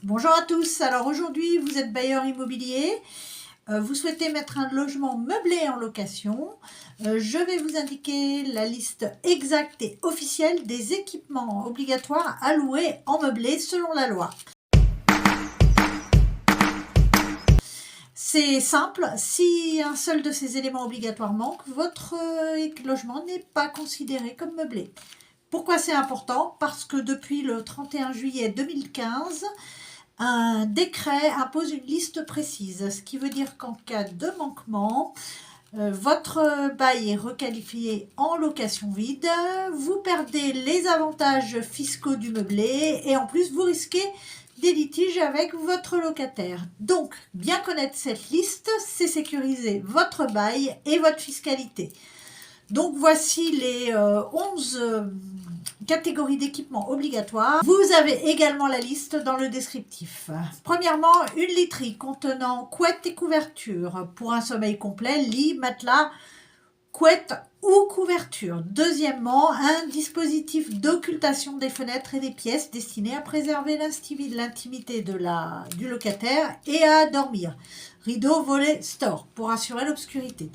Bonjour à tous, alors aujourd'hui vous êtes bailleur immobilier, vous souhaitez mettre un logement meublé en location, je vais vous indiquer la liste exacte et officielle des équipements obligatoires à louer en meublé selon la loi. C'est simple, si un seul de ces éléments obligatoires manque, votre logement n'est pas considéré comme meublé. Pourquoi c'est important? Parce que depuis le 31 juillet 2015, un décret impose une liste précise, ce qui veut dire qu'en cas de manquement, votre bail est requalifié en location vide, vous perdez les avantages fiscaux du meublé et en plus vous risquez des litiges avec votre locataire. Donc, bien connaître cette liste, c'est sécuriser votre bail et votre fiscalité. Donc, voici les 11 catégories d'équipements obligatoires. Vous avez également la liste dans le descriptif. Premièrement, une literie contenant couette et couverture pour un sommeil complet, lit, matelas, couette ou couverture. Deuxièmement, un dispositif d'occultation des fenêtres et des pièces destiné à préserver l'intimité du locataire et à dormir. Rideaux, volets, stores pour assurer l'obscurité.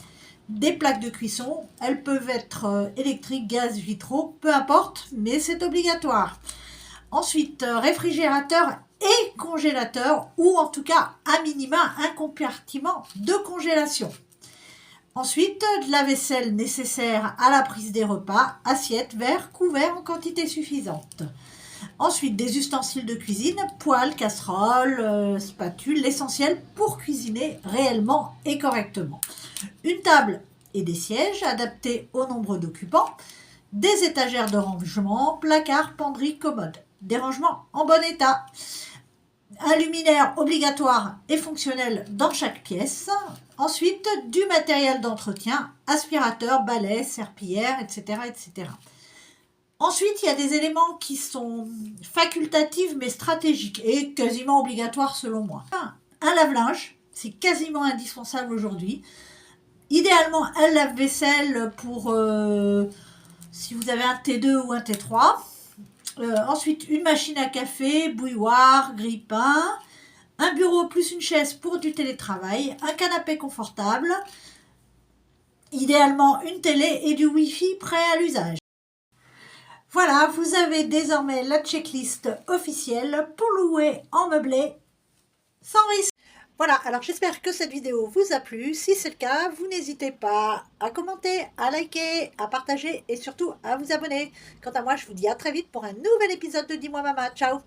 Des plaques de cuisson, elles peuvent être électriques, gaz, vitraux, peu importe, mais c'est obligatoire. Ensuite, réfrigérateur et congélateur, ou en tout cas, à minima, un compartiment de congélation. Ensuite, de la vaisselle nécessaire à la prise des repas, assiettes, verres, couverts en quantité suffisante. Ensuite, des ustensiles de cuisine, poêles, casseroles, spatules, l'essentiel pour cuisiner réellement et correctement. Une table et des sièges adaptés au nombre d'occupants, des étagères de rangement, placards, penderies, commodes, des rangements en bon état, un luminaire obligatoire et fonctionnel dans chaque pièce. Ensuite, du matériel d'entretien, aspirateur, balai, serpillière, etc., etc. Ensuite, il y a des éléments qui sont facultatifs mais stratégiques et quasiment obligatoires selon moi. Un lave-linge, c'est quasiment indispensable aujourd'hui. Idéalement, un lave-vaisselle pour si vous avez un T2 ou un T3. Ensuite, une machine à café, bouilloire, grille-pain, un bureau plus une chaise pour du télétravail, un canapé confortable, idéalement une télé et du Wi-Fi prêt à l'usage. Voilà, vous avez désormais la checklist officielle pour louer en meublé sans risque. Voilà, alors j'espère que cette vidéo vous a plu. Si c'est le cas, vous n'hésitez pas à commenter, à liker, à partager et surtout à vous abonner. Quant à moi, je vous dis à très vite pour un nouvel épisode de Dis-moi Maman. Ciao!